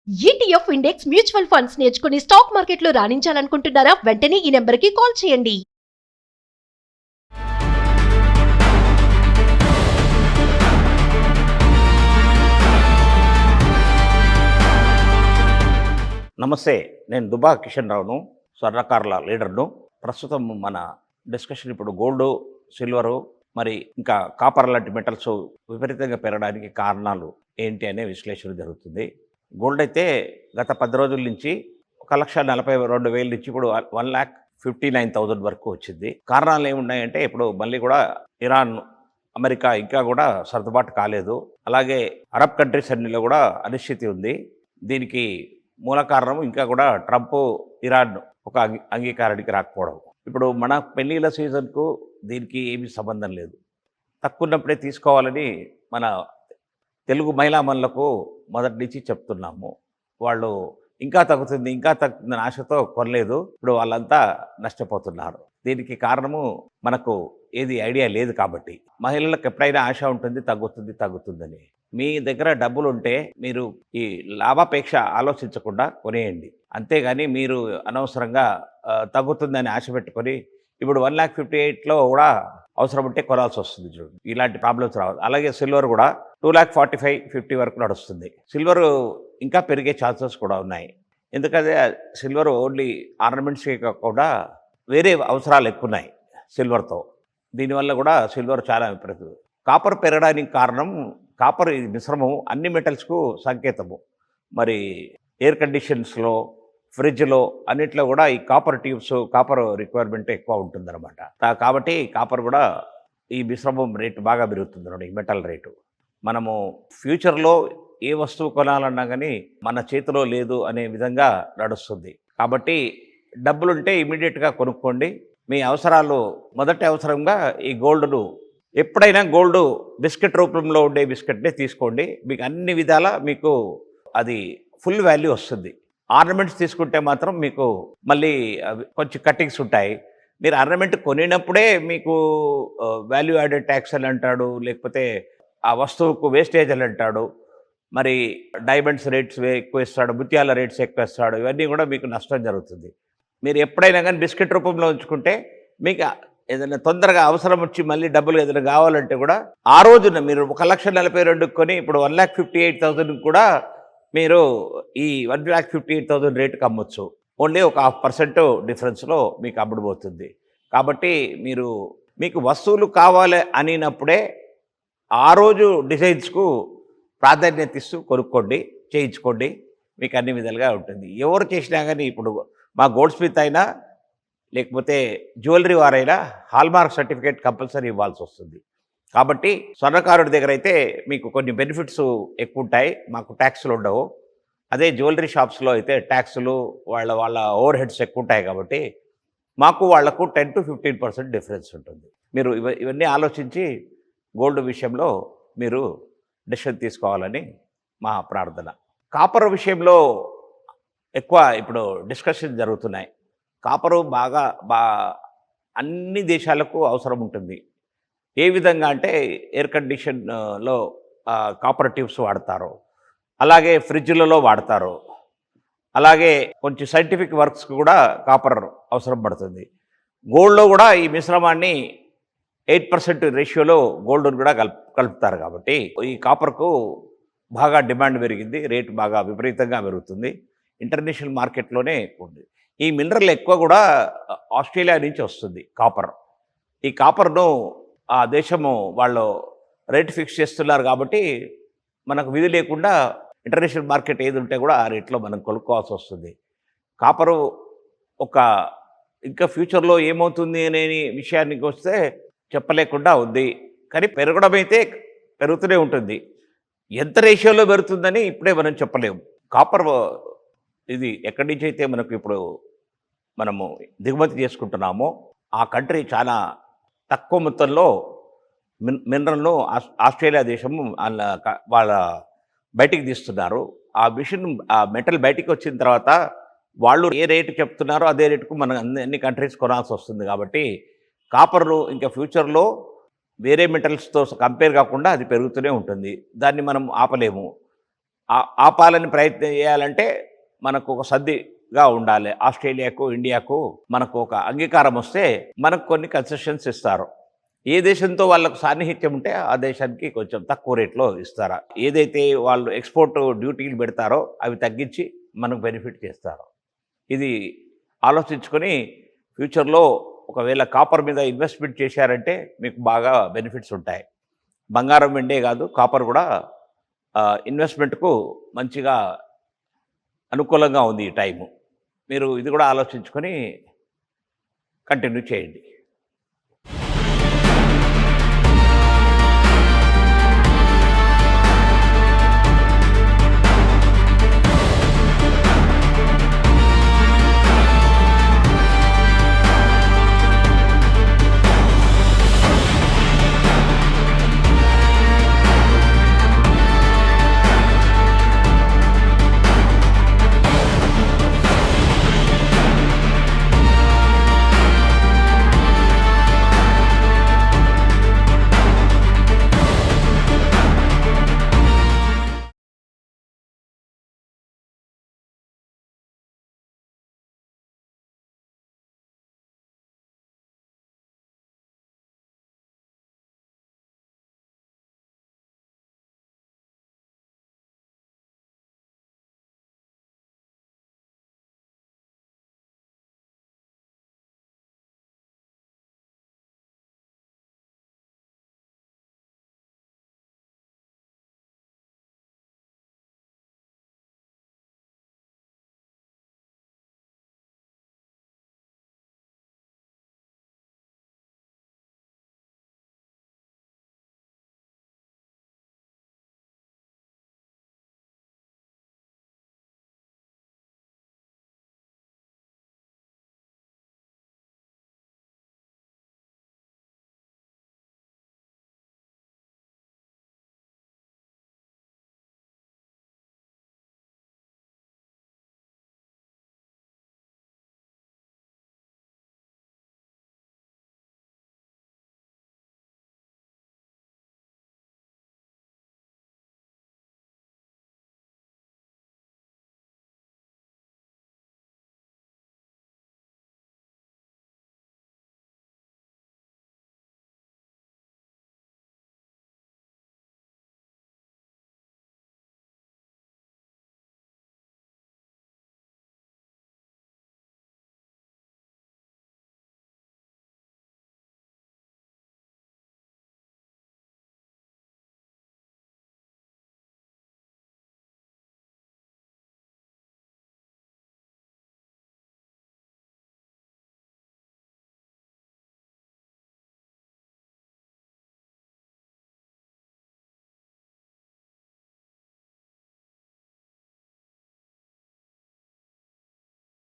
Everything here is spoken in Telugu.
ఈటీఎఫ్ ఇండెక్స్ మ్యూచువల్ ఫండ్స్ నేర్చుకుని స్టాక్ మార్కెట్లో రాణించాలనుకుంటున్నారా? వెంటనే ఈ నెంబర్కి కాల్ చేయండి. నమస్తే, నేను దుబా కిషన్ రావును, స్వర్ణకారుల లీడర్ను. ప్రస్తుతం మన డిస్కషన్ ఇప్పుడు గోల్డ్, సిల్వరు, మరి ఇంకా కాపర్ లాంటి మెటల్స్ విపరీతంగా పెరగడానికి కారణాలు ఏంటి అనే విశ్లేషణ జరుగుతుంది. గోల్డ్ అయితే గత 10 రోజుల నుంచి 1,42,000 నుంచి ఇప్పుడు 1,59,000 వరకు వచ్చింది. కారణాలు ఏమున్నాయంటే ఇప్పుడు మళ్ళీ కూడా ఇరాన్, అమెరికా ఇంకా కూడా సర్దుబాటు కాలేదు. అలాగే అరబ్ కంట్రీస్ అన్నిలో కూడా అనిశ్చితి ఉంది. దీనికి మూల కారణం ఇంకా కూడా ట్రంప్, ఇరాన్ ఒక అంగీకారానికి రాకపోవడం. ఇప్పుడు మన పెళ్ళిళ్ళ సీజన్కు దీనికి ఏమీ సంబంధం లేదు. తక్కువన్నప్పుడే తీసుకోవాలని మన తెలుగు మహిళామణులకు మొదటి నుంచి చెప్తున్నాము. వాళ్ళు ఇంకా తగ్గుతుంది ఆశతో కొనలేదు. ఇప్పుడు వాళ్ళంతా నష్టపోతున్నారు. దీనికి కారణము మనకు ఏది ఐడియా లేదు కాబట్టి. మహిళలకు ఎప్పుడైనా ఆశ ఉంటుంది తగ్గుతుందని. మీ దగ్గర డబ్బులు ఉంటే మీరు ఈ లాభాపేక్ష ఆలోచించకుండా కొనేయండి. అంతేగాని మీరు అనవసరంగా తగ్గుతుందని ఆశ పెట్టుకొని ఇప్పుడు 1,58,000లో కూడా అవసరం ఉంటే కొనాల్సి వస్తుంది. చూడండి, ఇలాంటి ప్రాబ్లమ్స్ రావాలి. అలాగే సిల్వర్ కూడా 2,45,50 వరకు నడుస్తుంది. సిల్వర్ ఇంకా పెరిగే ఛాన్సెస్ కూడా ఉన్నాయి. ఎందుకంటే సిల్వర్ ఓన్లీ ఆర్నమెంట్స్కే కాకుండా వేరే అవసరాలు ఎక్కువ ఉన్నాయి సిల్వర్తో. దీనివల్ల కూడా సిల్వర్ చాలా విపరీతం. కాపర్ పెరగడానికి కారణం, కాపర్ ఇది మిశ్రమం అన్ని మెటల్స్కు సంకేతము. మరి ఎయిర్ కండిషన్స్లో, ఫ్రిడ్జ్లో అన్నిట్లో కూడా ఈ కాపర్ ట్యూబ్స్, కాపర్ రిక్వైర్మెంట్ ఎక్కువ ఉంటుందన్నమాట. కాబట్టి కాపర్ కూడా ఈ మిశ్రమం రేటు బాగా పెరుగుతుంది, ఈ మెటల్ రేటు. మనము ఫ్యూచర్లో ఏ వస్తువు కొనాలన్నా కానీ మన చేతిలో లేదు అనే విధంగా నడుస్తుంది. కాబట్టి డబ్బులుంటే ఇమీడియట్గా కొనుక్కోండి. మీ అవసరాలు మొదటి అవసరంగా ఈ గోల్డ్ను, ఎప్పుడైనా గోల్డ్ బిస్కెట్ రూపంలో ఉండే బిస్కెట్నే తీసుకోండి. మీకు అన్ని విధాల మీకు అది ఫుల్ వాల్యూ వస్తుంది. ఆర్నమెంట్స్ తీసుకుంటే మాత్రం మీకు మళ్ళీ కొంచెం కట్టింగ్స్ ఉంటాయి. మీరు ఆర్నమెంట్ కొనినప్పుడే మీకు వాల్యూ యాడెడ్ ట్యాక్స్ అని అంటాడు, లేకపోతే ఆ వస్తువుకు వేస్టేజ్ అని అంటాడు. మరి డైమండ్స్ రేట్స్ ఎక్కువ ఇస్తాడు, ముత్యాల రేట్స్ ఎక్కువ ఇస్తాడు. ఇవన్నీ కూడా మీకు నష్టం జరుగుతుంది. మీరు ఎప్పుడైనా కానీ బిస్కెట్ రూపంలో ఉంచుకుంటే మీకు ఏదైనా తొందరగా అవసరం వచ్చి మళ్ళీ డబ్బులు ఏదైనా కావాలంటే కూడా ఆ రోజున మీరు 1,42,000 కొని ఇప్పుడు 1,58,000 కూడా మీరు ఈ 1,58,000 రేటుకి అమ్మొచ్చు. ఓన్లీ ఒక 0.5% డిఫరెన్స్లో మీకు అమ్ముడుపోతుంది. కాబట్టి మీకు వస్తువులు కావాలి అనినప్పుడే ఆ రోజు డిజైన్స్కు ప్రాధాన్యత ఇస్తూ కొనుక్కోండి, చేయించుకోండి. మీకు అన్ని విధాలుగా ఉంటుంది. ఎవరు చేసినా కానీ ఇప్పుడు మా గోల్డ్ స్మిత్ అయినా లేకపోతే జ్యువెలరీ వారైనా హాల్మార్క్ సర్టిఫికేట్ కంపల్సరీ ఇవ్వాల్సి వస్తుంది. కాబట్టి స్వర్ణకారుడి దగ్గర అయితే మీకు కొన్ని బెనిఫిట్స్ ఎక్కువ ఉంటాయి, మాకు ట్యాక్స్లు ఉండవు. అదే జ్యువెలరీ షాప్స్లో అయితే ట్యాక్సులు, వాళ్ళ ఓవర్ హెడ్స్ ఎక్కువ ఉంటాయి. కాబట్టి మాకు వాళ్లకు 10 to 15% డిఫరెన్స్ ఉంటుంది. మీరు ఇవన్నీ ఆలోచించి గోల్డ్ విషయంలో మీరు డెసిషన్ తీసుకోవాలని మా ప్రార్థన. కాపర్ విషయంలో ఎక్కువ ఇప్పుడు డిస్కషన్ జరుగుతున్నాయి. కాపరు బాగా అన్ని దేశాలకు అవసరం ఉంటుంది. ఏ విధంగా అంటే ఎయిర్ కండిషన్లో కాపర్ ట్యూబ్స్ వాడతారు, అలాగే ఫ్రిడ్జ్లలో వాడతారు, అలాగే కొంచెం సైంటిఫిక్ వర్క్స్కి కూడా కాపర్ అవసరం పడుతుంది. గోల్డ్లో కూడా ఈ మిశ్రమాన్ని 8% రేషియోలో గోల్డ్ను కూడా కలుపుతారు. కాబట్టి ఈ కాపర్కు బాగా డిమాండ్ పెరిగింది, రేటు బాగా విపరీతంగా పెరుగుతుంది. ఇంటర్నేషనల్ మార్కెట్లోనే ఉంది. ఈ మినరల్ ఎక్కువ కూడా ఆస్ట్రేలియా నుంచి వస్తుంది కాపర్. ఈ కాపర్ను ఆ దేశము వాళ్ళు రేటు ఫిక్స్ చేస్తున్నారు. కాబట్టి మనకు విధి లేకుండా ఇంటర్నేషనల్ మార్కెట్ ఏది ఉంటే కూడా ఆ రేట్లో మనం కొనుక్కోవాల్సి వస్తుంది. కాపరు ఇంకా ఫ్యూచర్లో ఏమవుతుంది అనే విషయానికి వస్తే చెప్పలేకుండా ఉంది. కానీ పెరగడం అయితే పెరుగుతూనే ఉంటుంది. ఎంత రేషియోలో పెరుగుతుందని ఇప్పుడే మనం చెప్పలేము. కాపర్ ఇది ఎక్కడి నుంచి అయితే మనము దిగుమతి చేసుకుంటున్నామో ఆ కంట్రీ చాలా తక్కువ మొత్తంలో మినరల్ను ఆస్ట్రేలియా దేశము వాళ్ళ బయటికి తీస్తున్నారు. ఆ మెటల్ బయటికి వచ్చిన తర్వాత వాళ్ళు ఏ రేటు చెప్తున్నారో అదే రేటుకు మన అన్ని కంట్రీస్ కొనాల్సి వస్తుంది. కాబట్టి కాపర్ను ఇంకా ఫ్యూచర్లో వేరే మెటల్స్తో కంపేర్ కాకుండా అది పెరుగుతూనే ఉంటుంది. దాన్ని మనం ఆపలేము. ఆపాలని ప్రయత్నం చేయాలంటే మనకు ఒక సర్దిగా ఉండాలి. ఆస్ట్రేలియాకు, ఇండియాకు మనకు ఒక అంగీకారం వస్తే మనకు కొన్ని కన్సెషన్స్ ఇస్తారు. ఏ దేశంతో వాళ్ళకు సాన్నిహిత్యం ఉంటే ఆ దేశానికి కొంచెం తక్కువ రేట్లో ఇస్తారా. ఏదైతే వాళ్ళు ఎక్స్పోర్ట్ డ్యూటీలు పెడతారో అవి తగ్గించి మనకు బెనిఫిట్ చేస్తారు. ఇది ఆలోచించుకొని ఫ్యూచర్లో ఒకవేళ కాపర్ మీద ఇన్వెస్ట్మెంట్ చేశారంటే మీకు బాగా బెనిఫిట్స్ ఉంటాయి. బంగారం వెండే కాదు, కాపర్ కూడా ఇన్వెస్ట్మెంట్కు మంచిగా అనుకూలంగా ఉంది ఈ టైము. మీరు ఇది కూడా ఆలోచించుకొని కంటిన్యూ చేయండి.